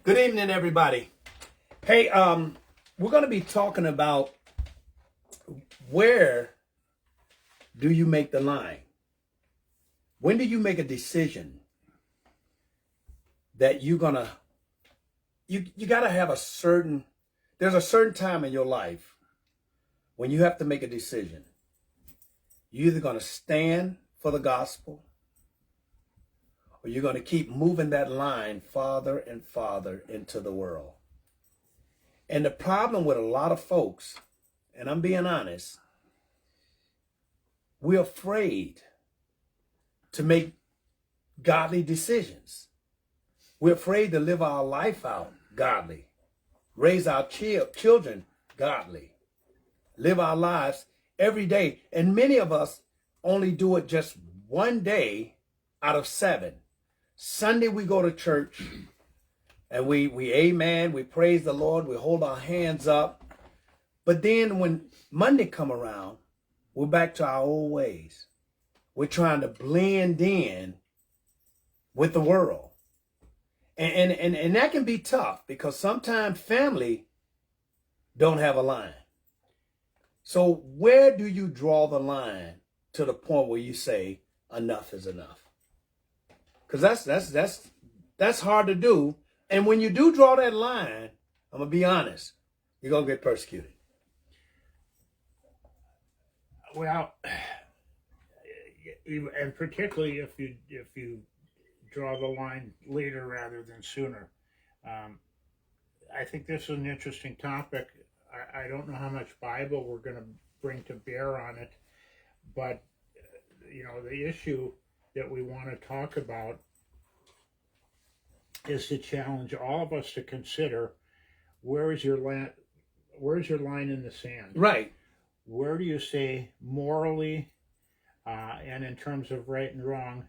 Good evening, everybody. Hey, we're going to be talking about where do you make the line? When do you make a decision that you're going to, you got to have there's a certain time in your life when you have to make a decision. You're either going to stand for the gospel or you're going to keep moving that line farther and farther into the world. And the problem with a lot of folks, and I'm being honest, we're afraid to make godly decisions. We're afraid to live our life out godly, raise our children godly, live our lives every day. And many of us only do it just one day out of 7. Sunday we go to church and we amen, we praise the Lord, we hold our hands up. But then when Monday come around, we're back to our old ways. We're trying to blend in with the world. And that can be tough because sometimes family don't have a line. So where do you draw the line to the point where you say enough is enough? Because that's hard to do. And when you do draw that line, I'm going to be honest, you're going to get persecuted. Well, and particularly if you draw the line later rather than sooner. I think this is an interesting topic. I don't know how much Bible we're going to bring to bear on it, but the issue that we want to talk about is to challenge all of us to consider where's your line in the sand? Right. Where do you say morally and in terms of right and wrong,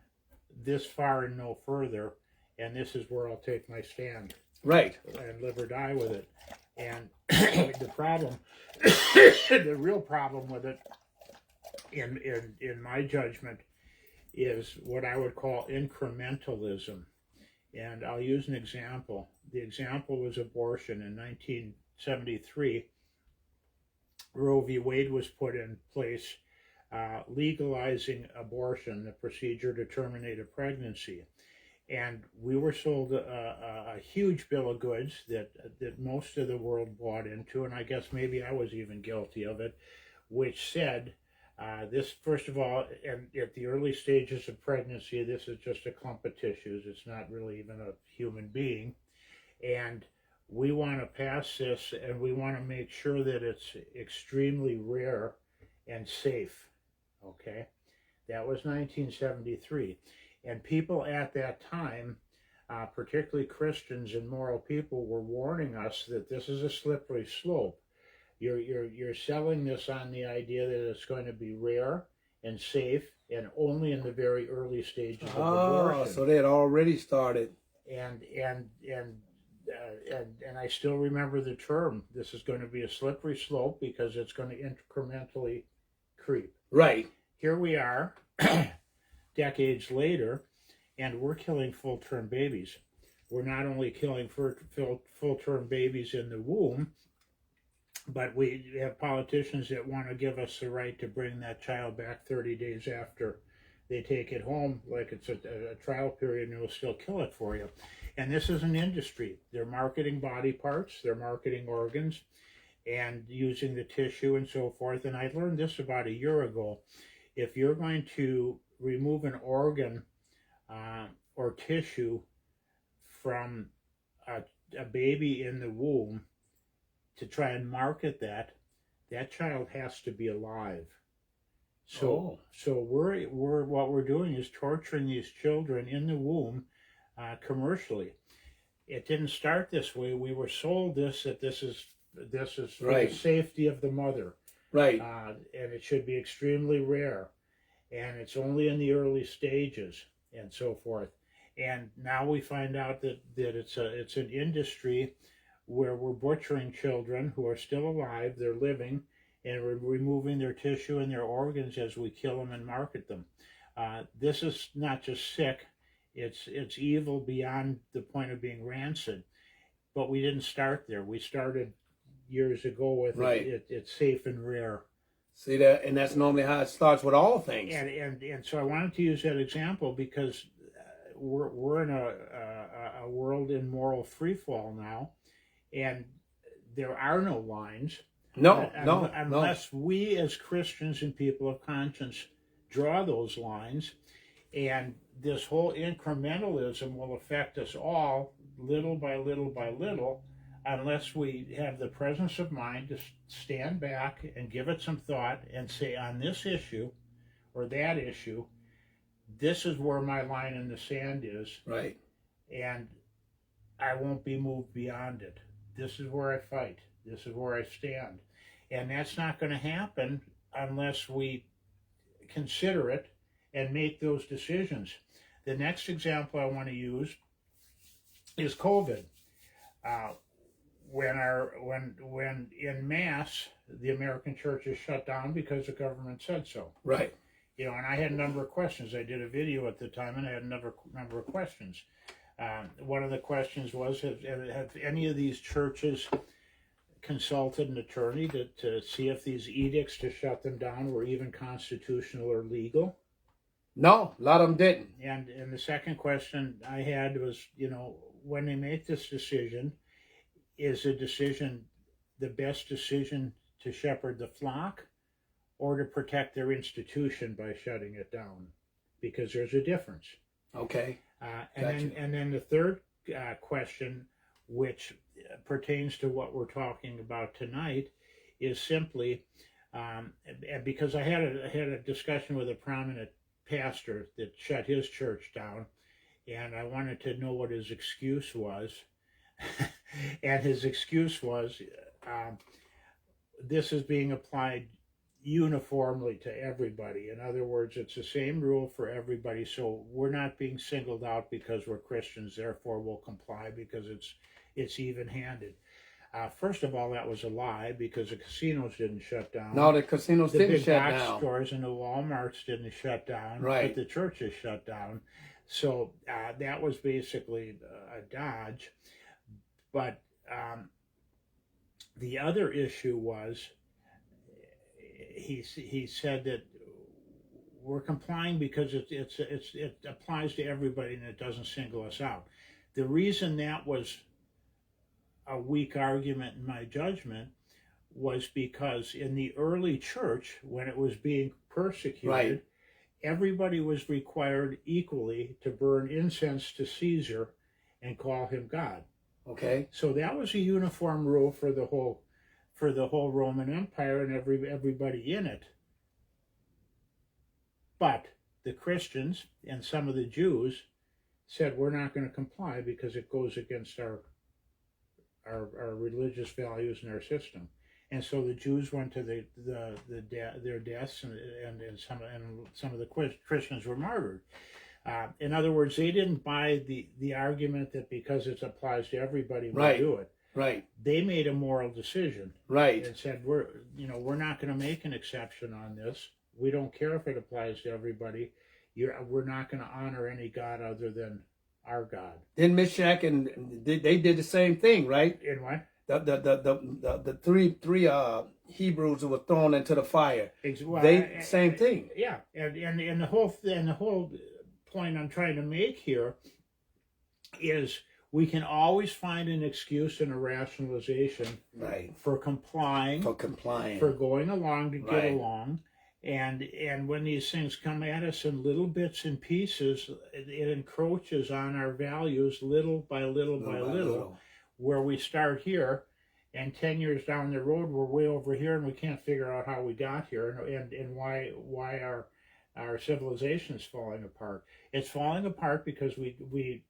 this far and no further, and this is where I'll take my stand. Right. And live or die with it. And the real problem with it, in my judgment, is what I would call incrementalism. And I'll use an example. The example was abortion. In 1973, Roe v. Wade was put in place, legalizing abortion, the procedure to terminate a pregnancy. And we were sold a huge bill of goods that most of the world bought into, and I guess maybe I was even guilty of it, which said, this, first of all, and at the early stages of pregnancy, this is just a clump of tissues. It's not really even a human being. And we want to pass this, and we want to make sure that it's extremely rare and safe. Okay? That was 1973. And people at that time, particularly Christians and moral people, were warning us that this is a slippery slope. You're selling this on the idea that it's going to be rare and safe and only in the very early stages of abortion. Oh, so they had already started. And I still remember the term. This is going to be a slippery slope because it's going to incrementally creep. Right. Here we are, decades later, and we're killing full-term babies. We're not only killing full-term babies in the womb, but we have politicians that want to give us the right to bring that child back 30 days after they take it home, like it's a trial period, and we'll still kill it for you. And this is an industry. They're marketing body parts, they're marketing organs, and using the tissue and so forth. And I learned this about a year ago. If you're going to remove an organ or tissue from a baby in the womb to try and market that child has to be alive. So we're what we're doing is torturing these children in the womb commercially. It didn't start this way. We were sold that this is for right. the safety of the mother. Right. And it should be extremely rare. And it's only in the early stages and so forth. And now we find out that it's an industry where we're butchering children who are still alive, they're living, and we're removing their tissue and their organs as we kill them and market them. This is not just sick, it's evil beyond the point of being rancid. but we didn't start there. We started years ago with Right. it's safe and rare. See that, and that's normally how it starts with all things. And so I wanted to use that example because we're in a world in moral freefall now, and there are no lines. No, Unless we as Christians and people of conscience draw those lines, and this whole incrementalism will affect us all little by little by little, unless we have the presence of mind to stand back and give it some thought and say, on this issue or that issue, this is where my line in the sand is, Right. and I won't be moved beyond it. This is where I fight. This is where I stand. And that's not going to happen unless we consider it and make those decisions. The next example I want to use is COVID. When in mass the American church is shut down because the government said so. Right. And I had a number of questions. I did a video at the time, and I had a number of questions. One of the questions was, have any of these churches consulted an attorney to see if these edicts to shut them down were even constitutional or legal? No, a lot of them didn't. And the second question I had was, when they make this decision, is the decision the best decision to shepherd the flock or to protect their institution by shutting it down? Because there's a difference. Okay. And then the third question, which pertains to what we're talking about tonight, is simply because I had a discussion with a prominent pastor that shut his church down, and I wanted to know what his excuse was. And his excuse was, this is being applied uniformly to everybody. In other words, it's the same rule for everybody, so we're not being singled out because we're Christians, therefore we'll comply because it's even-handed. First of all, that was a lie, because the casinos didn't shut down. No, the casinos didn't shut down. The big box stores and the Walmarts didn't shut down, right. But the churches shut down. So that was basically a dodge. But the other issue was, he said that we're complying because it applies to everybody and it doesn't single us out. The reason that was a weak argument in my judgment was because in the early church, when it was being persecuted, right. Everybody was required equally to burn incense to Caesar and call him God. Okay. So that was a uniform rule for the whole Roman Empire and everybody in it. But the Christians and some of the Jews said, we're not going to comply because it goes against our religious values and our system. And so the Jews went to their deaths, and some of the Christians were martyred. In other words, they didn't buy the argument that because it applies to everybody, we'll right. do it. Right. They made a moral decision. Right. And said, we're not going to make an exception on this. We don't care if it applies to everybody. We're not going to honor any God other than our God. Then Meshach and they did the same thing, right? In what? The three Hebrews who were thrown into the fire. Same thing. Yeah, and the whole point I'm trying to make here is we can always find an excuse and a rationalization, right, for complying, for going along to get along. And when these things come at us in little bits and pieces, it encroaches on our values little by little by little. Where we start here, and 10 years down the road, we're way over here, and we can't figure out how we got here, and why our civilization is falling apart. It's falling apart because we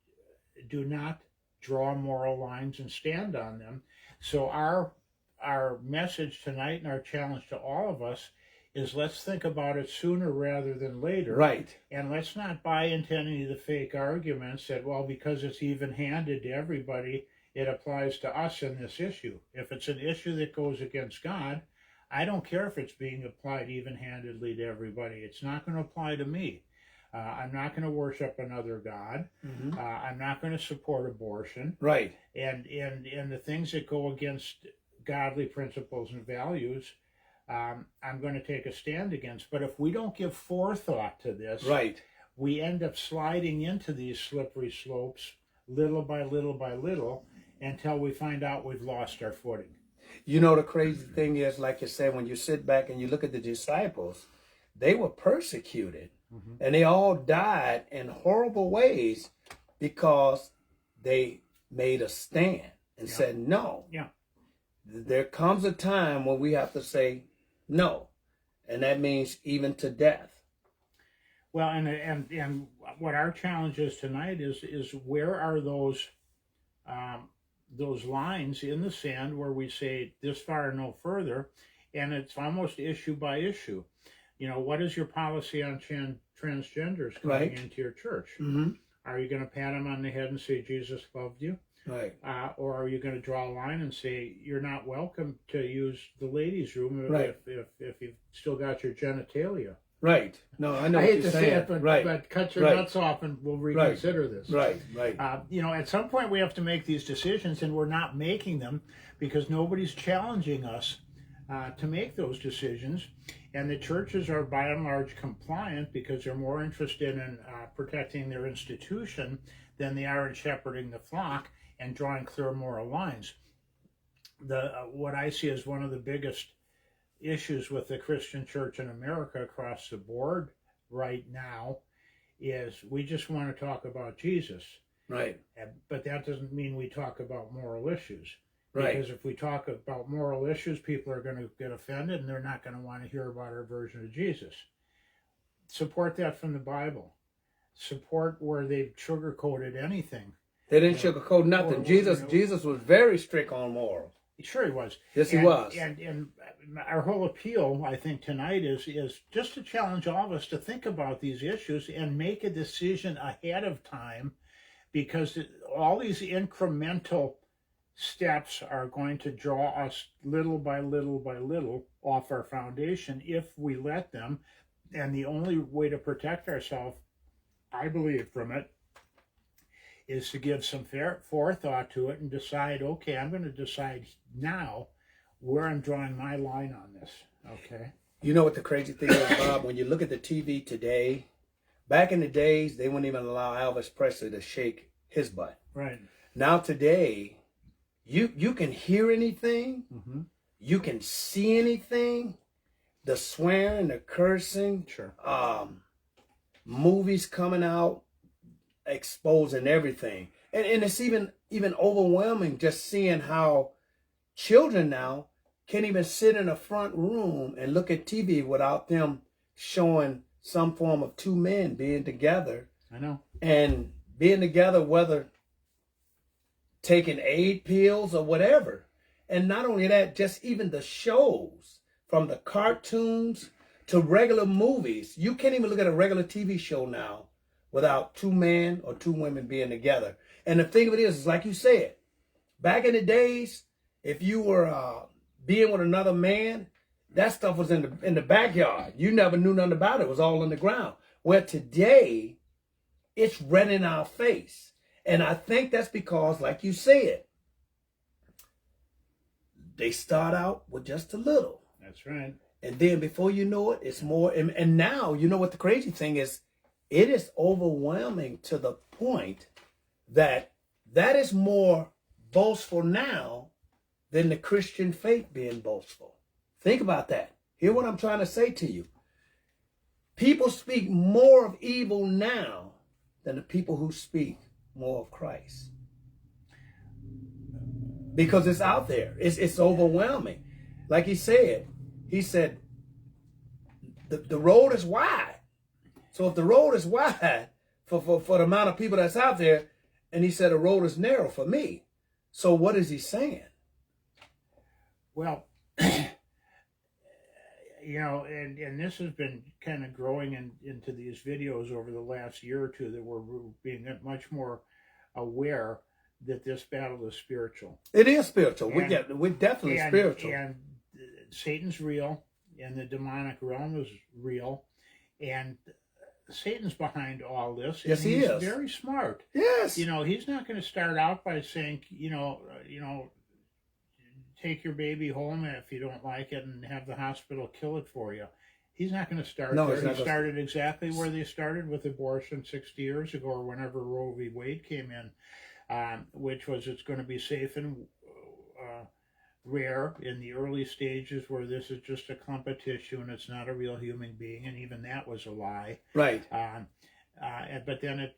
do not draw moral lines and stand on them. So our message tonight and our challenge to all of us is, let's think about it sooner rather than later. Right. And let's not buy into any of the fake arguments that, well, because it's even-handed to everybody, it applies to us in this issue. If it's an issue that goes against God, I don't care if it's being applied even-handedly to everybody. It's not going to apply to me. I'm not going to worship another God. Mhm. I'm not going to support abortion. Right. And the things that go against godly principles and values, I'm going to take a stand against. But if we don't give forethought to this, Right. we end up sliding into these slippery slopes little by little by little until we find out we've lost our footing. You know, the crazy thing is, like you said, when you sit back and you look at the disciples, they were persecuted and they all died in horrible ways because they made a stand and said no. Yeah. There comes a time when we have to say no, and that means even to death. Well, and what our challenge is tonight is where are those lines in the sand where we say this far and no further, and it's almost issue by issue. You know, what is your policy on transgenders coming Right. into your church? Mm-hmm. Are you going to pat them on the head and say Jesus loved you? Right. Or are you going to draw a line and say you're not welcome to use the ladies' room Right. if you've still got your genitalia? Right. No, I know I what hate you're to saying. say it, but, right. but cut your Right. nuts off and we'll reconsider this. Right. Right. You know, at some point we have to make these decisions, and we're not making them because nobody's challenging us to make those decisions. And the churches are by and large compliant because they're more interested in protecting their institution than they are in shepherding the flock and drawing clear moral lines. What I see as one of the biggest issues with the Christian church in America across the board right now is we just want to talk about Jesus. Right. But that doesn't mean we talk about moral issues. Right. Because if we talk about moral issues, people are going to get offended and they're not going to want to hear about our version of Jesus. Support that from the Bible. Support where they've sugarcoated anything. They didn't sugarcoat nothing. Or, Jesus was very strict on morals. Sure he was. Yes, he was. And our whole appeal, I think, tonight is just to challenge all of us to think about these issues and make a decision ahead of time, because all these incremental steps are going to draw us little by little by little off our foundation if we let them. And the only way to protect ourselves, I believe, from it is to give some forethought to it and decide, okay, I'm going to decide now where I'm drawing my line on this. Okay. You know what the crazy thing is, Bob? When you look at the TV today, back in the days, they wouldn't even allow Elvis Presley to shake his butt. Right. Now today, you can hear anything, you can see anything, the swearing, the cursing, Sure. Movies coming out exposing everything, and it's even overwhelming just seeing how children now can't even sit in a front room and look at TV without them showing some form of two men being together. I know. And being together, whether taking aid pills or whatever. And not only that, just even the shows, from the cartoons to regular movies. You can't even look at a regular TV show now without two men or two women being together. And the thing of it is like you said, back in the days, if you were being with another man, that stuff was in the backyard. You never knew nothing about it. It was all on the ground. Where today, it's right in our face. And I think that's because, like you said, they start out with just a little. That's right. And then before you know it, it's more. And now, you know what the crazy thing is? It is overwhelming to the point that is more boastful now than the Christian faith being boastful. Think about that. Hear what I'm trying to say to you. People speak more of evil now than the people who speak more of Christ. Because it's out there. It's overwhelming. Like he said the road is wide. So if the road is wide for the amount of people that's out there, and he said the road is narrow for me. So what is he saying? Well, you know, and this has been kind of growing into these videos over the last year or two, that we're being much more aware that this battle is spiritual. It is spiritual. We're definitely spiritual. And Satan's real, and the demonic realm is real, and Satan's behind all this. Yes, and he he's is. very smart. Yes. He's not going to start out by saying, take your baby home if you don't like it and have the hospital kill it for you. He's not going to start No, there. he's not He gonna- started exactly where they started with abortion 60 years ago, or whenever Roe v. Wade came in, which was it's going to be safe and rare in the early stages where this is just a clump of tissue and it's not a real human being, and even that was a lie. Right. But then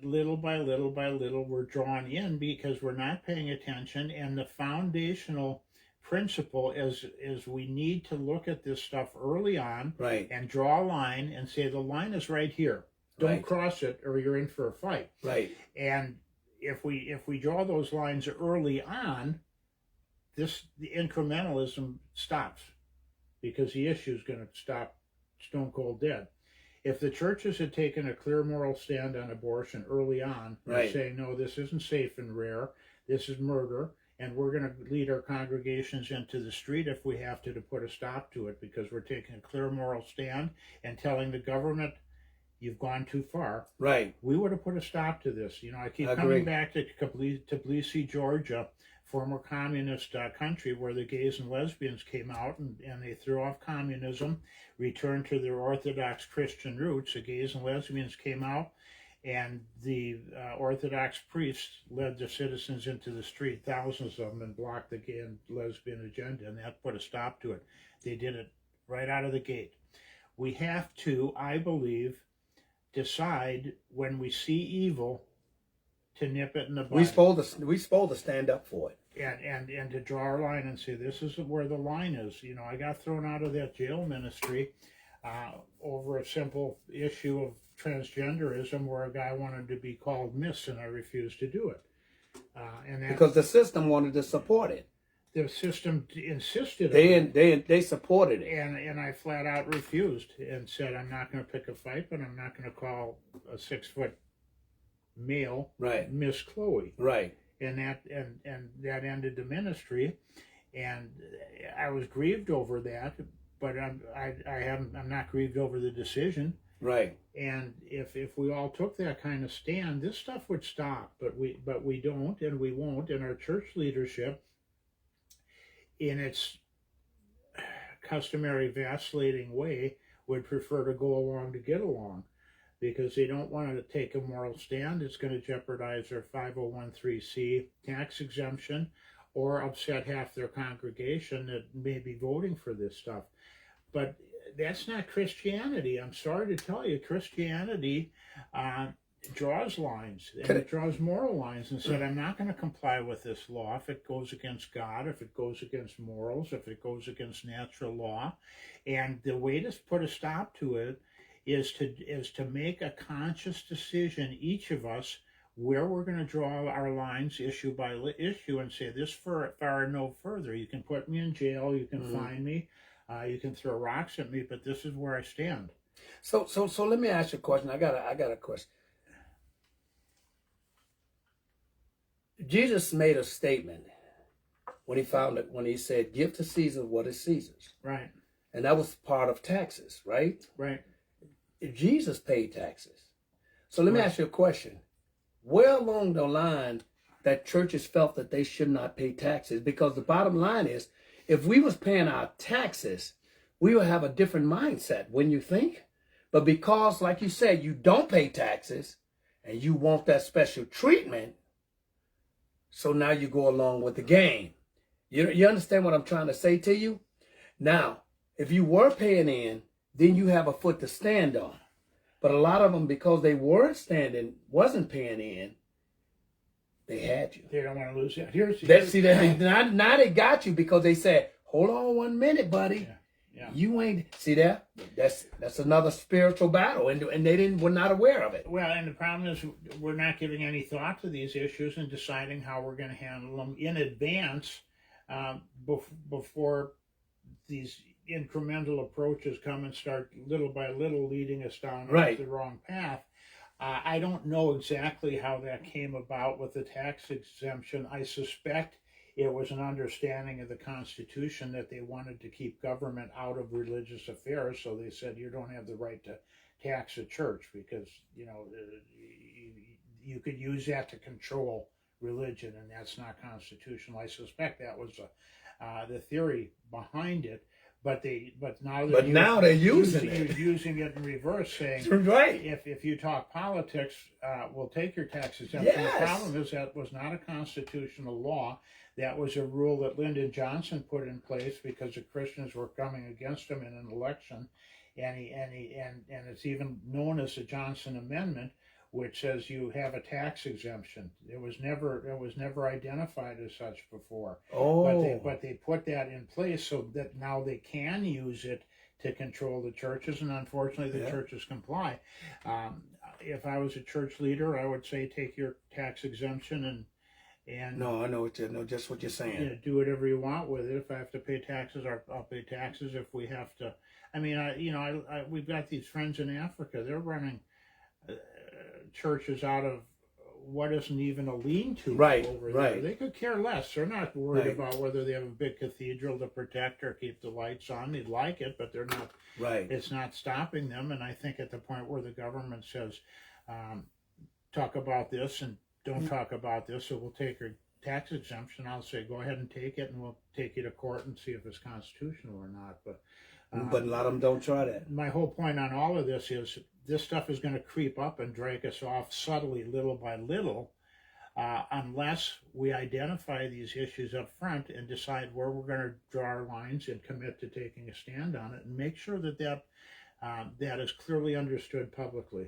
little by little by little, we're drawn in because we're not paying attention. And the foundational principle is we need to look at this stuff early on, Right. and draw a line and say the line is right here. Don't Right. cross it, or you're in for a fight. Right. And if we draw those lines early on, the incrementalism stops, because the issue is going to stop stone cold dead. If the churches had taken a clear moral stand on abortion early on, Right. and saying, no, this isn't safe and rare, this is murder, and we're going to lead our congregations into the street if we have to put a stop to it, because we're taking a clear moral stand and telling the government, you've gone too far, Right. we would have put a stop to this. I keep Agree. coming back to Tbilisi, Georgia, former communist country, where the gays and lesbians came out and they threw off communism, returned to their Orthodox Christian roots. The gays and lesbians came out, and the Orthodox priests led the citizens into the street, thousands of them, and blocked the gay and lesbian agenda, and that put a stop to it. They did it right out of the gate. We have to, I believe, decide when we see evil to nip it in the bud. We supposed to stand up for it. And to draw our line and say, this is where the line is. I got thrown out of that jail ministry over a simple issue of transgenderism, where a guy wanted to be called Miss, and I refused to do it. Because the system wanted to support it. The system insisted on it. They supported it. And I flat out refused and said, I'm not going to pick a fight, but I'm not going to call a 6-foot male Right. Miss Chloe. Right. And that ended the ministry, and I was grieved over that, but I'm not grieved over the decision. Right. And if we all took that kind of stand, this stuff would stop. But we don't, and we won't. And our church leadership, in its customary vacillating way, would prefer to go along to get along, because they don't want to take a moral stand. It's going to jeopardize their 501(c) tax exemption, or upset half their congregation that may be voting for this stuff. But that's not Christianity. I'm sorry to tell you, Christianity draws lines, and it draws moral lines, and said, I'm not going to comply with this law if it goes against God, if it goes against morals, if it goes against natural law. And the way to put a stop to it is to make a conscious decision, each of us, where we're going to draw our lines issue by issue, and say, this far and no further. You can put me in jail, you can fine me, you can throw rocks at me, but this is where I stand. So let me ask you a question. I got a question. Jesus made a statement when he said, give to Caesar what is Caesar's. Right. And that was part of taxes, right? Right. Jesus paid taxes. So let me ask you a question. Where along the line that churches felt that they should not pay taxes? Because the bottom line is, if we was paying our taxes, we would have a different mindset, wouldn't you think? But because, like you said, you don't pay taxes and you want that special treatment, so now you go along with the game. You understand what I'm trying to say to you? Now, if you were paying in, then you have a foot to stand on. But a lot of them, because they wasn't paying in, they had you. They don't want to lose that. Now they got you, because they said, hold on 1 minute, buddy. Yeah. You ain't, see that? That's another spiritual battle, and were not aware of it. Well, and the problem is we're not giving any thought to these issues and deciding how we're going to handle them in advance before these incremental approaches come and start little by little leading us down the wrong path. I don't know exactly how that came about with the tax exemption. I suspect it was an understanding of the Constitution that they wanted to keep government out of religious affairs, so they said you don't have the right to tax the church, because you could use that to control religion, and that's not constitutional. I suspect that was the theory behind it, but now they're using it. using it in reverse, saying Right. if you talk politics, we'll take your tax exemption. Yes. The problem is that was not a constitutional law. That was a rule that Lyndon Johnson put in place because the Christians were coming against him in an election, and it's even known as the Johnson Amendment, which says you have a tax exemption. It was never identified as such before. Oh. But they put that in place so that now they can use it to control the churches, and unfortunately the churches comply. If I was a church leader, I would say take your tax exemption and No, I know just what you're saying. do whatever you want with it. If I have to pay taxes, I'll pay taxes. If we have to, I mean, we've got these friends in Africa. They're running churches out of what isn't even a lean-to over there. They could care less. They're not worried about whether they have a big cathedral to protect or keep the lights on. They'd like it, but they're not. Right. It's not stopping them. And I think at the point where the government says, talk about this and don't talk about this, so we'll take your tax exemption, I'll say go ahead and take it, and we'll take you to court and see if it's constitutional or not. But a lot of them don't try that. My whole point on all of this is this stuff is going to creep up and drag us off subtly, little by little, unless we identify these issues up front and decide where we're going to draw our lines and commit to taking a stand on it, and make sure that is clearly understood publicly.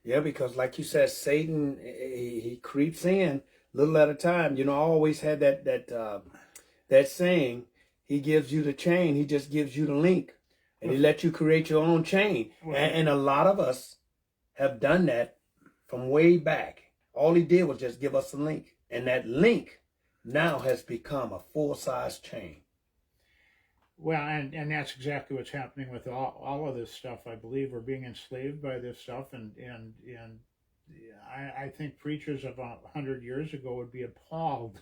Yeah, because like you said, Satan, he creeps in little at a time. I always had that saying, he gives you the chain, he just gives you the link. And he let you create your own chain. And a lot of us have done that from way back. All he did was just give us a link. And that link now has become a full-size chain. Well, and that's exactly what's happening with all of this stuff. I believe we're being enslaved by this stuff, and I think preachers of 100 years ago would be appalled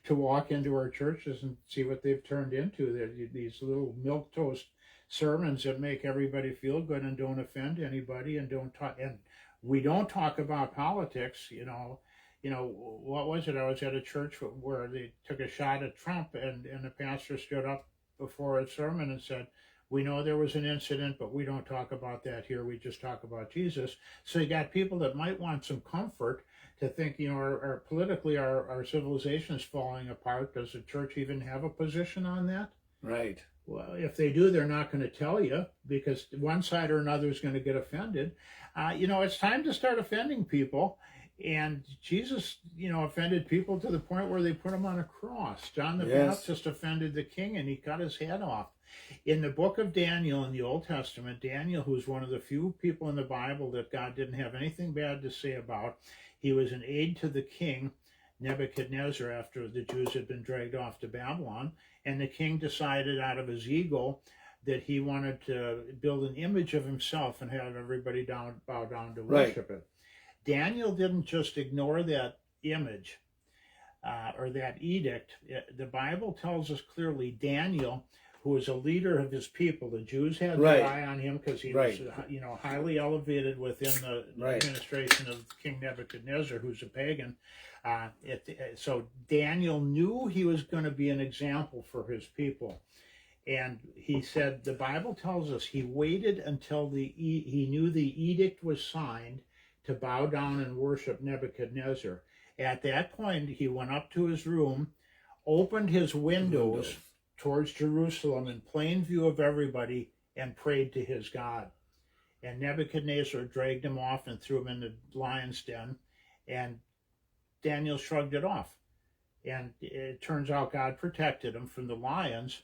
to walk into our churches and see what they've turned into. They're these little milquetoast sermons that make everybody feel good and don't offend anybody, and we don't talk about politics. What was it? I was at a church where they took a shot at Trump, and the pastor stood up before a sermon and said, we know there was an incident, but we don't talk about that here. We just talk about Jesus. So you got people that might want some comfort to think, our politically our civilization is falling apart. Does the church even have a position on that? Right. Well, if they do, they're not going to tell you, because one side or another is going to get offended. It's time to start offending people. And Jesus, offended people to the point where they put him on a cross. John the Baptist offended the king, and he cut his head off. In the book of Daniel in the Old Testament, Daniel, who's one of the few people in the Bible that God didn't have anything bad to say about, he was an aide to the king Nebuchadnezzar after the Jews had been dragged off to Babylon. And the king decided out of his ego that he wanted to build an image of himself and have everybody bow down to worship it. Daniel didn't just ignore that image or that edict. The Bible tells us clearly Daniel, who was a leader of his people, the Jews had their eye on him because he was, highly elevated within the administration of King Nebuchadnezzar, who's a pagan. So Daniel knew he was going to be an example for his people. And he said, the Bible tells us he waited until he knew the edict was signed to bow down and worship Nebuchadnezzar. At that point, he went up to his room, opened his windows towards Jerusalem in plain view of everybody, and prayed to his God. And Nebuchadnezzar dragged him off and threw him in the lion's den, and Daniel shrugged it off. And it turns out God protected him from the lions,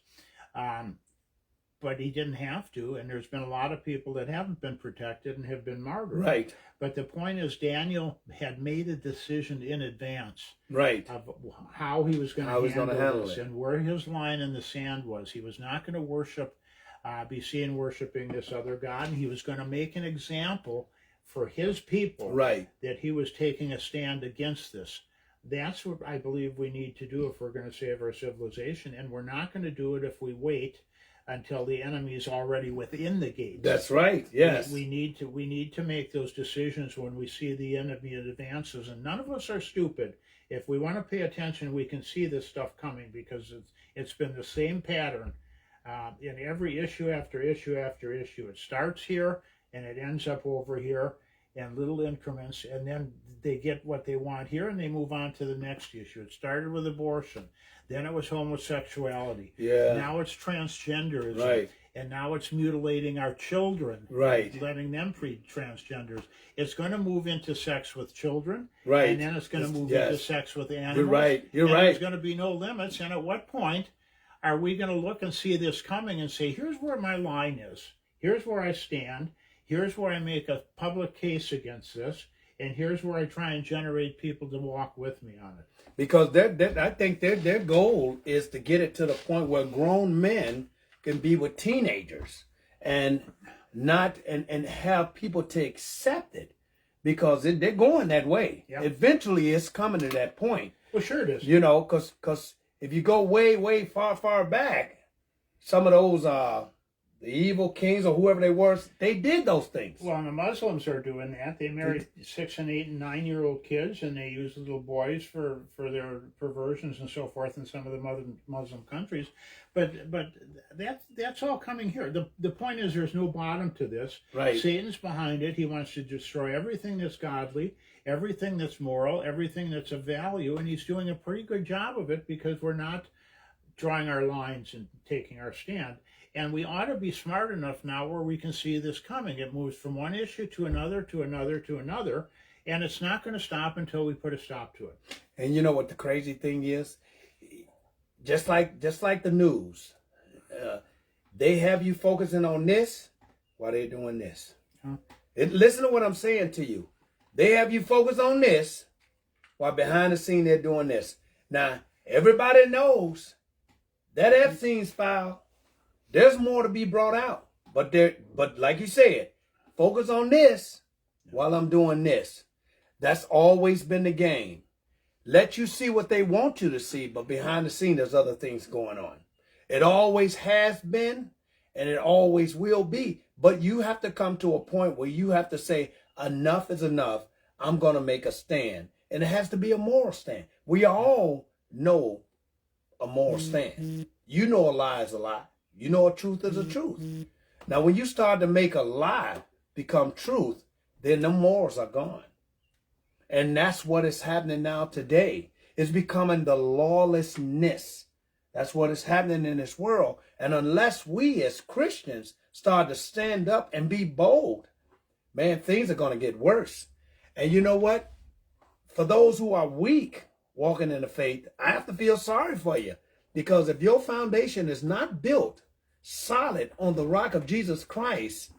but he didn't have to, and there's been a lot of people that haven't been protected and have been martyred. Right. But the point is, Daniel had made a decision in advance of how he was going to handle this and where his line in the sand was. He was not going to be seen worshiping this other god, and he was going to make an example for his people that he was taking a stand against this. That's what I believe we need to do if we're going to save our civilization, and we're not going to do it if we wait until the enemy is already within the gates. That's right. Yes. We need to make those decisions when we see the enemy advances, and none of us are stupid. If we want to pay attention, we can see this stuff coming, because it's been the same pattern in every issue after issue after issue. It starts here and it ends up over here in little increments, and then they get what they want here and they move on to the next issue. It started with abortion, then it was homosexuality, Yeah. now it's transgenderism, Right. and now it's mutilating our children, Right. letting them treat transgenders. It's going to move into sex with children, Right. and then it's going to move Yes. into sex with animals. You're right. You're and right. There's going to be no limits. And at what point are we going to look and see this coming and say, here's where my line is, here's where I stand, here's where I make a public case against this, and here's where I try and generate people to walk with me on it. Because I think their goal is to get it to the point where grown men can be with teenagers and not and have people to accept it, because they're going that way. Yep. Eventually, it's coming to that point. Well, sure it is. You know, because if you go way far back, some of those the evil kings or whoever they were, they did those things. Well, and the Muslims are doing that. They marry 6 and 8 and 9-year-old kids, and they use little boys for their perversions and so forth in some of the Muslim countries. But that's all coming here. The point is, there's no bottom to this. Right. Satan's behind it. He wants to destroy everything that's godly, everything that's moral, everything that's of value, and he's doing a pretty good job of it, because we're not drawing our lines and taking our stand. And we ought to be smart enough now where we can see this coming. It moves from one issue to another, to another, to another, and it's not going to stop until we put a stop to it. And you know what the crazy thing is? Just like the news, they have you focusing on this while they're doing this. Huh? Listen to what I'm saying to you. They have you focus on this while behind the scene they're doing this. Now, everybody knows that Epstein's file. There's more to be brought out, but like you said, focus on this while I'm doing this. That's always been the game. Let you see what they want you to see, but behind the scene, there's other things going on. It always has been, and it always will be. But you have to come to a point where you have to say, enough is enough. I'm going to make a stand. And it has to be a moral stand. We all know a moral stand. You know a lie is a lie. You know a truth is a truth. Now, when you start to make a lie become truth, then the morals are gone. And that's what is happening now today. It's becoming the lawlessness. That's what is happening in this world. And unless we as Christians start to stand up and be bold, man, things are going to get worse. And you know what? For those who are weak walking in the faith, I have to feel sorry for you. Because if your foundation is not built solid on the rock of Jesus Christ,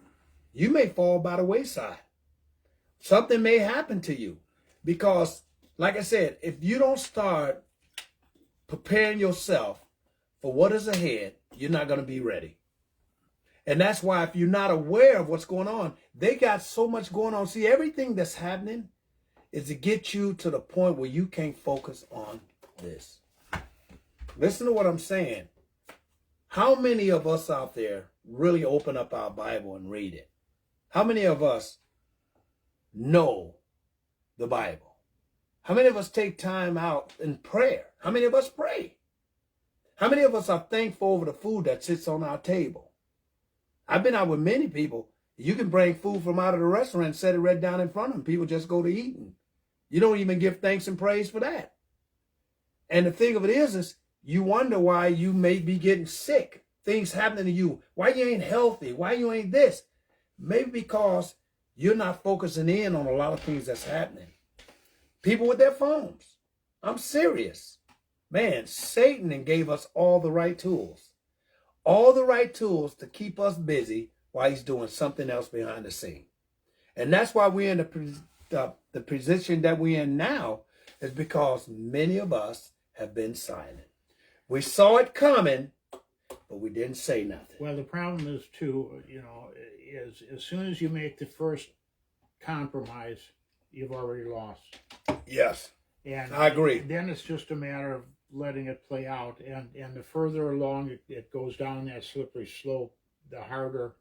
you may fall by the wayside. Something may happen to you. Because, like I said, if you don't start preparing yourself for what is ahead, you're not going to be ready. And that's why if you're not aware of what's going on, they got so much going on. See, everything that's happening is to get you to the point where you can't focus on this. Listen to what I'm saying. How many of us out there really open up our Bible and read it? How many of us know the Bible? How many of us take time out in prayer? How many of us pray? How many of us are thankful over the food that sits on our table? I've been out with many people. You can bring food from out of the restaurant and set it right down in front of them. People just go to eating. You don't even give thanks and praise for that. And the thing of it is you wonder why you may be getting sick. Things happening to you. Why you ain't healthy. Why you ain't this. Maybe because you're not focusing in on a lot of things that's happening. People with their phones. I'm serious. Man, Satan gave us all the right tools. All the right tools to keep us busy while he's doing something else behind the scene. And that's why we're in the position that we're in now, is because many of us have been silent. We saw it coming, but we didn't say nothing. Well, the problem is, too, is as soon as you make the first compromise, you've already lost. Yes. And I agree. then it's just a matter of letting it play out. And the further along it goes down that slippery slope, the harder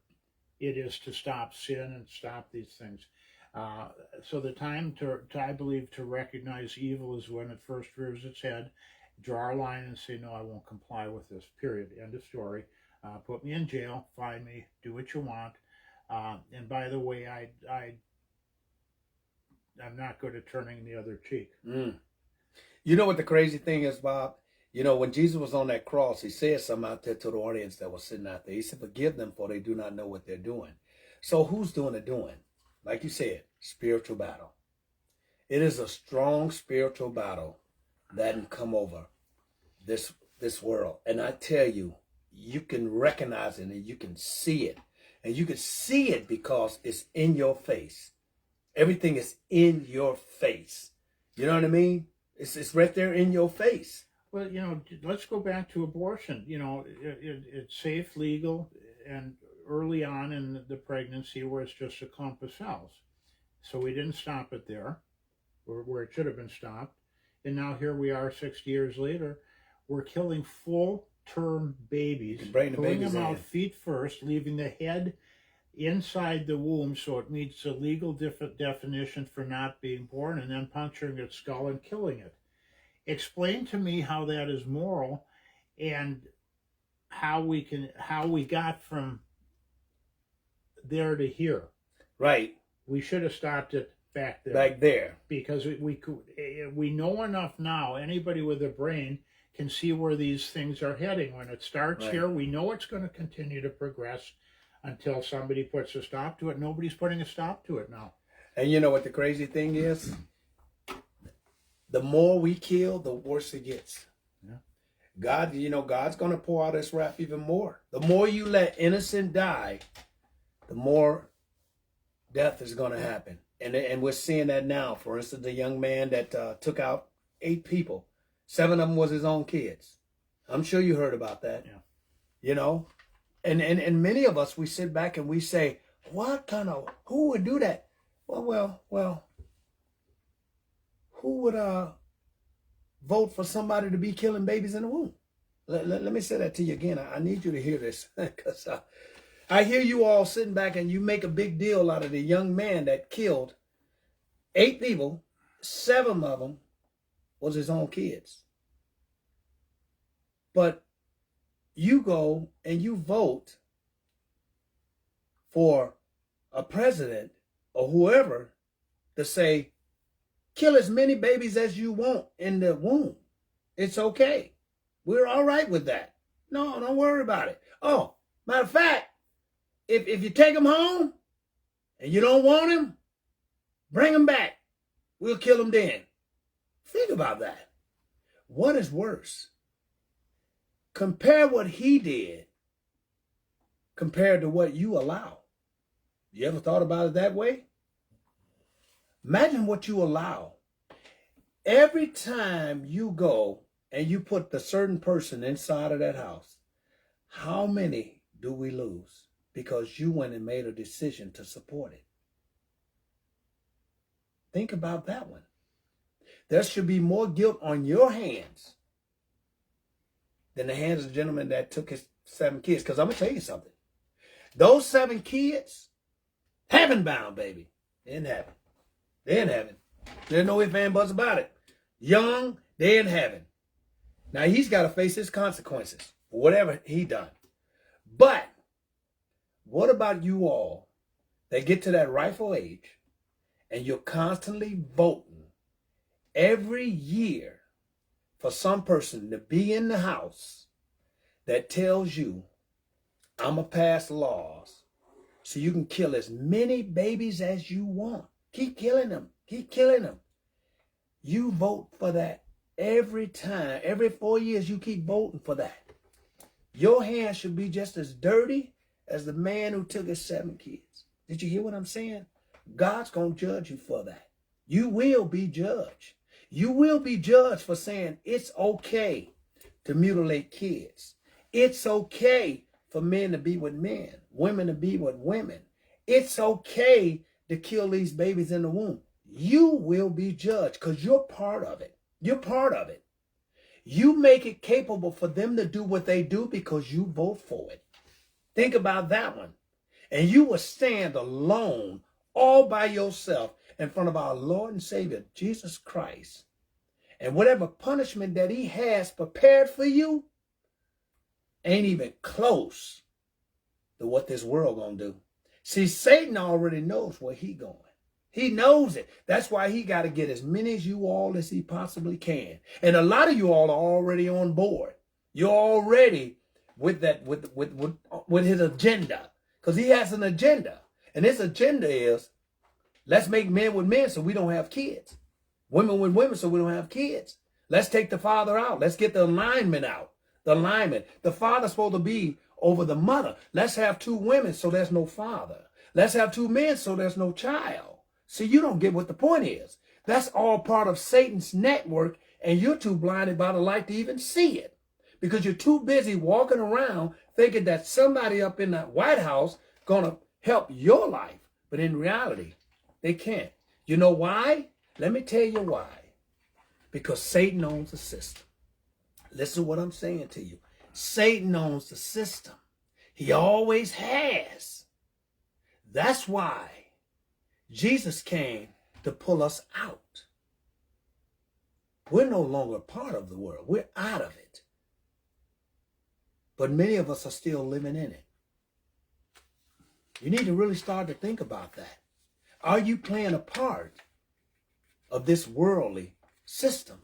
it is to stop sin and stop these things. So the time to, I believe, to recognize evil is when it first rears its head, draw a line and say, no, I won't comply with this, period, end of story. Put me in jail, fine me, do what you want. And by the way, I'm not good at turning the other cheek. Mm. You know what the crazy thing is, Bob? You know, when Jesus was on that cross, he said something out there to the audience that was sitting out there. He said, forgive them for they do not know what they're doing. So who's doing the doing? Like you said, spiritual battle. It is a strong spiritual battle that can come over this world. And I tell you, you can recognize it and you can see it. And you can see it because it's in your face. Everything is in your face. You know what I mean? It's right there in your face. Well, you know, let's go back to abortion. You know, it's safe, legal, and early on in the pregnancy where it's just a clump of cells. So we didn't stop it there, where it should have been stopped. And now here we are 60 years later, we're killing full-term babies, pulling them out feet first, leaving the head inside the womb so it meets the legal definition for not being born, and then puncturing its skull and killing it. Explain to me how that is moral and how we got from there to here. Right. We should have stopped it back there. Back there. Because we know enough now, anybody with a brain can see where these things are heading. When it starts here, we know it's going to continue to progress until somebody puts a stop to it. Nobody's putting a stop to it now. And you know what the crazy thing is? The more we kill, the worse it gets. Yeah. God, you know, God's going to pour out his wrath even more. The more you let innocent die, the more death is going to happen. And we're seeing that now. For instance, the young man that took out 8 people. 7 of them was his own kids. I'm sure you heard about that. Yeah. You know? And many of us, we sit back and we say, who would do that? Well, who would vote for somebody to be killing babies in the womb? Let me say that to you again. I need you to hear this, because I hear you all sitting back and you make a big deal out of the young man that killed 8 people. 7 of them was his own kids. But you go and you vote for a president or whoever to say, kill as many babies as you want in the womb. It's okay. We're all right with that. No, don't worry about it. Oh, matter of fact, if you take them home and you don't want them, bring them back. We'll kill them then. Think about that. What is worse? Compare what he did compared to what you allow. You ever thought about it that way? Imagine what you allow. Every time you go and you put the certain person inside of that house, how many do we lose? Because you went and made a decision to support it. Think about that one. There should be more guilt on your hands than the hands of the gentleman that took his 7 kids. Because I'm going to tell you something. Those 7 kids, heaven bound, baby. They're in heaven. They're in heaven. There's no ifs, ands, buts about it. Young, they're in heaven. Now, he's got to face his consequences for whatever he done. But what about you all that get to that rightful age and you're constantly voting every year for some person to be in the house that tells you, I'm going to pass laws so you can kill as many babies as you want. Keep killing them. Keep killing them. You vote for that every time. Every 4 years, you keep voting for that. Your hands should be just as dirty as the man who took his 7 kids. Did you hear what I'm saying? God's going to judge you for that. You will be judged. You will be judged for saying it's okay to mutilate kids. It's okay for men to be with men, women to be with women. It's okay to kill these babies in the womb. you will be judged because you're part of it. You're part of it. You make it capable for them to do what they do because you vote for it. Think about that one. And you will stand alone, all by yourself, in front of our Lord and Savior, Jesus Christ. And whatever punishment that he has prepared for you ain't even close to what this world gonna do. See, Satan already knows where he going. He knows it. That's why he got to get as many as you all as he possibly can. And a lot of you all are already on board. You're already with that, with his agenda, because he has an agenda. And his agenda is, let's make men with men so we don't have kids. Women with women so we don't have kids. Let's take the father out. Let's get the alignment out. The alignment. The father's supposed to be over the mother. Let's have 2 women so there's no father. Let's have 2 men so there's no child. See, you don't get what the point is. That's all part of Satan's network, and you're too blinded by the light to even see it. Because you're too busy walking around thinking that somebody up in that White House gonna help your life. But in reality, they can't. You know why? Let me tell you why. Because Satan owns the system. Listen to what I'm saying to you. Satan owns the system. He always has. That's why Jesus came to pull us out. We're no longer part of the world. We're out of it. But many of us are still living in it. You need to really start to think about that. Are you playing a part of this worldly system?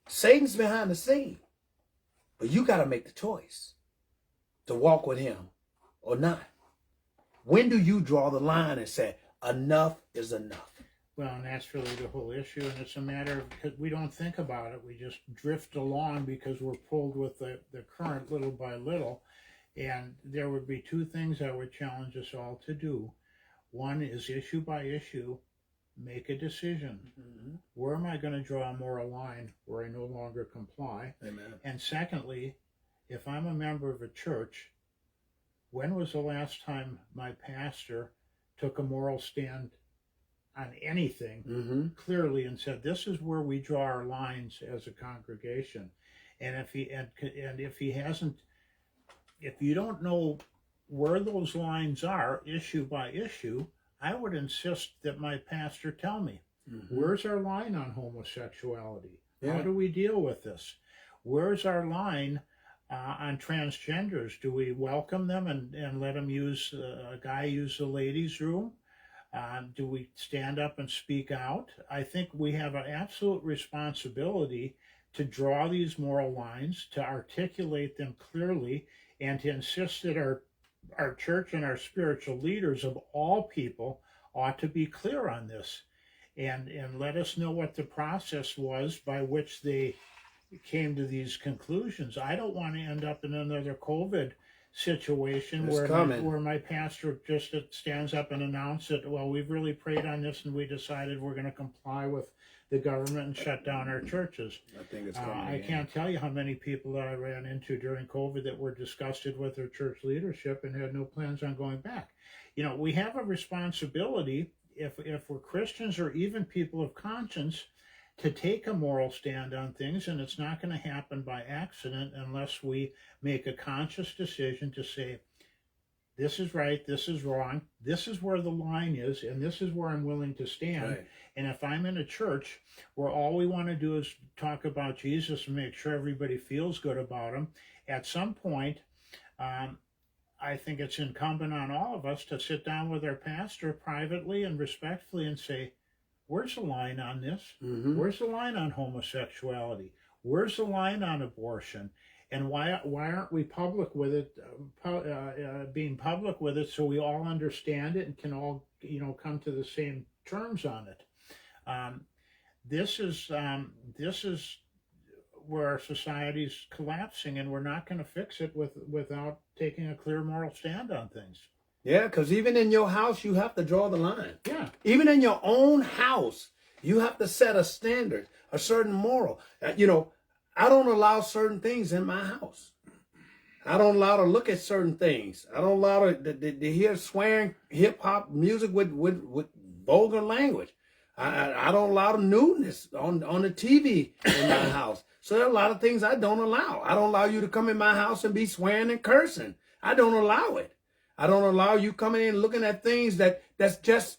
Satan's behind the scene. But you got to make the choice to walk with him or not. When do you draw the line and say, enough is enough? Well, and that's really the whole issue, and it's a matter of, because we don't think about it, we just drift along because we're pulled with the current little by little. And there would be 2 things I would challenge us all to do. One is, issue by issue, make a decision. Mm-hmm. Where am I going to draw a moral line where I no longer comply? Amen. And secondly, if I'm a member of a church, when was the last time my pastor took a moral stand on anything clearly and said, this is where we draw our lines as a congregation? And if he hasn't, if you don't know where those lines are, issue by issue, I would insist that my pastor tell me, where's our line on homosexuality? Yeah. How do we deal with this? Where's our line on transgenders? Do we welcome them and let them use, a guy use the ladies' room? Do we stand up and speak out? I think we have an absolute responsibility to draw these moral lines, to articulate them clearly, and to insist that our church and our spiritual leaders of all people ought to be clear on this, and let us know what the process was by which they came to these conclusions. I don't want to end up in another COVID situation where my pastor just stands up and announces, well, we've really prayed on this and we decided we're going to comply with the government and shut down our churches. I think it's coming. I can't tell you how many people that I ran into during COVID that were disgusted with their church leadership and had no plans on going back. You know, we have a responsibility, if we're Christians or even people of conscience, to take a moral stand on things, and it's not going to happen by accident unless we make a conscious decision to say, this is right, this is wrong, this is where the line is, and this is where I'm willing to stand. Right. And if I'm in a church where all we want to do is talk about Jesus and make sure everybody feels good about him, at some point, I think it's incumbent on all of us to sit down with our pastor privately and respectfully and say, where's the line on this? Where's the line on homosexuality? Where's the line on abortion? And why aren't we public with it, being public with it, so we all understand it and can all, come to the same terms on it? This is where our society's collapsing, and we're not going to fix it without taking a clear moral stand on things. Yeah, because even in your house, you have to draw the line. Yeah. Even in your own house, you have to set a standard, a certain moral. I don't allow certain things in my house. I don't allow to look at certain things. I don't allow to hear swearing hip-hop music with vulgar language. I don't allow nudeness on the TV in my house. So there are a lot of things I don't allow. I don't allow you to come in my house and be swearing and cursing. I don't allow it. I don't allow you coming in looking at things that's just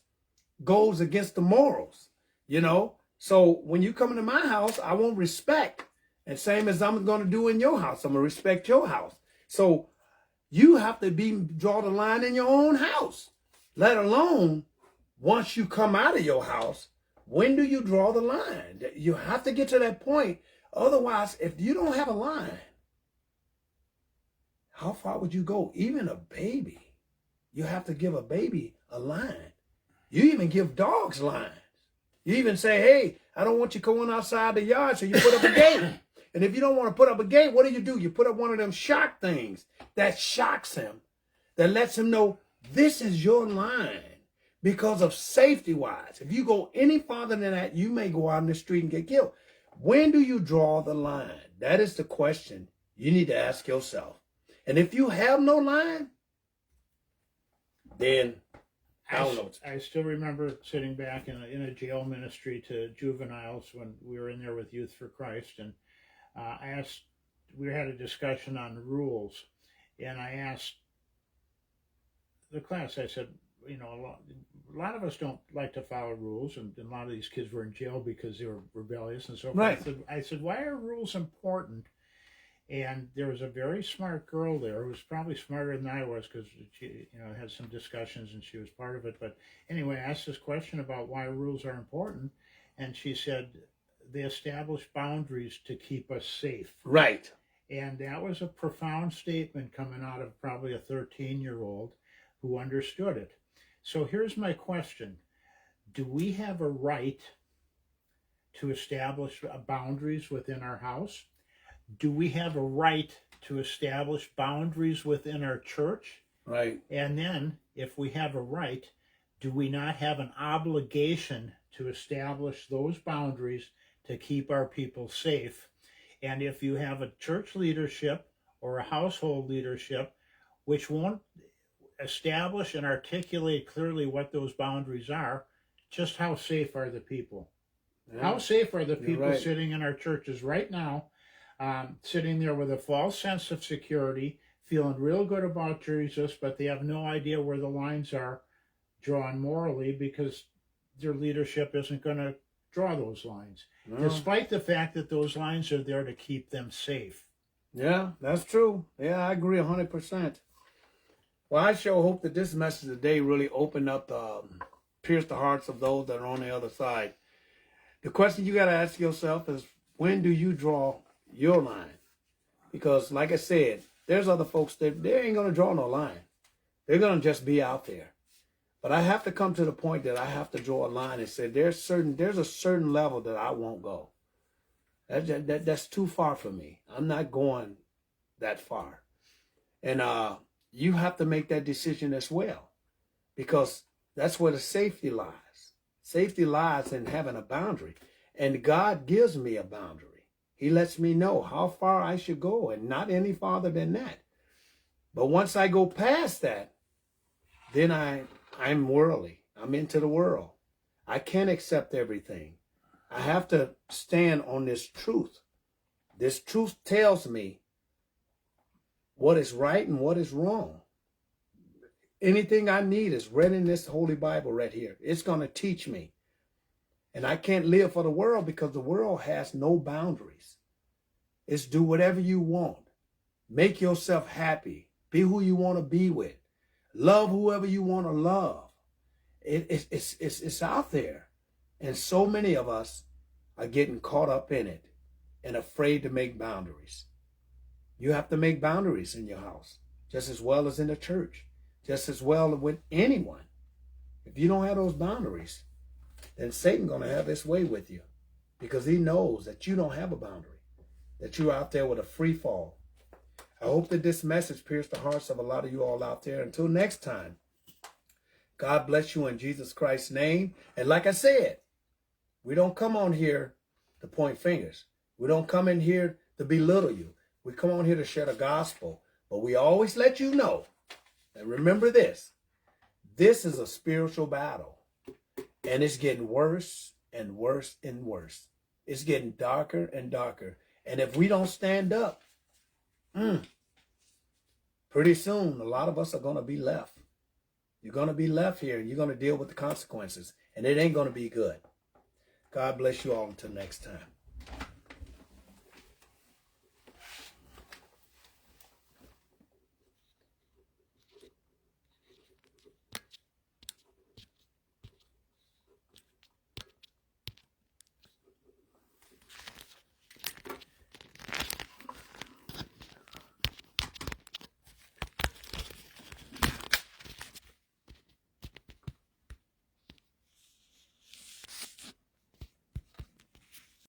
goes against the morals, you know. So when you come into my house, I want respect. And same as I'm going to do in your house, I'm going to respect your house. So you have to draw the line in your own house, let alone once you come out of your house. When do you draw the line? You have to get to that point. Otherwise, if you don't have a line, how far would you go? Even a baby, you have to give a baby a line. You even give dogs lines. You even say, hey, I don't want you going outside the yard, so you put up a gate. And if you don't want to put up a gate, what do? You put up one of them shock things that shocks him, that lets him know this is your line because of safety-wise. If you go any farther than that, you may go out in the street and get killed. When do you draw the line? That is the question you need to ask yourself. And if you have no line, then I don't know. I still remember sitting back in a jail ministry to juveniles when we were in there with Youth for Christ, and we had a discussion on rules, and I asked the class, I said, you know, a lot of us don't like to follow rules, and a lot of these kids were in jail because they were rebellious and so forth. Right. I said, why are rules important? And there was a very smart girl there who was probably smarter than I was because she, you know, had some discussions and she was part of it. But anyway, I asked this question about why rules are important, and she said they establish boundaries to keep us safe. Right. And that was a profound statement coming out of probably a 13-year-old who understood it. So here's my question. Do we have a right to establish boundaries within our house? Do we have a right to establish boundaries within our church? Right. And then, if we have a right, do we not have an obligation to establish those boundaries to keep our people safe? And if you have a church leadership or a household leadership which won't establish and articulate clearly what those boundaries are, just how safe are the people? Yeah. How safe are the people sitting in our churches right now, sitting there with a false sense of security, feeling real good about Jesus, but they have no idea where the lines are drawn morally because their leadership isn't going to draw those lines, despite the fact that those lines are there to keep them safe. Yeah, that's true. Yeah, I agree 100%. Well, I sure hope that this message today really opened up, pierced the hearts of those that are on the other side. The question you got to ask yourself is, when do you draw your line? Because like I said, there's other folks that they ain't going to draw no line. They're going to just be out there. But I have to come to the point that I have to draw a line and say there's a certain level that I won't go. That's too far for me. I'm not going that far. And you have to make that decision as well, because that's where the safety lies. Safety lies in having a boundary. And God gives me a boundary. He lets me know how far I should go and not any farther than that. But once I go past that, then I'm worldly. I'm into the world. I can't accept everything. I have to stand on this truth. This truth tells me what is right and what is wrong. Anything I need is read in this Holy Bible right here. It's going to teach me. And I can't live for the world because the world has no boundaries. It's do whatever you want. Make yourself happy. Be who you want to be with. Love whoever you want to love. It's out there. And so many of us are getting caught up in it and afraid to make boundaries. You have to make boundaries in your house, just as well as in the church, just as well with anyone. If you don't have those boundaries, then Satan's going to have his way with you, because he knows that you don't have a boundary, that you're out there with a free fall. I hope that this message pierced the hearts of a lot of you all out there. Until next time, God bless you in Jesus Christ's name. And like I said, we don't come on here to point fingers. We don't come in here to belittle you. We come on here to share the gospel. But we always let you know, and remember this is a spiritual battle. And it's getting worse and worse and worse. It's getting darker and darker. And if we don't stand up, pretty soon, a lot of us are going to be left. You're going to be left here, and you're going to deal with the consequences. And it ain't going to be good. God bless you all until next time.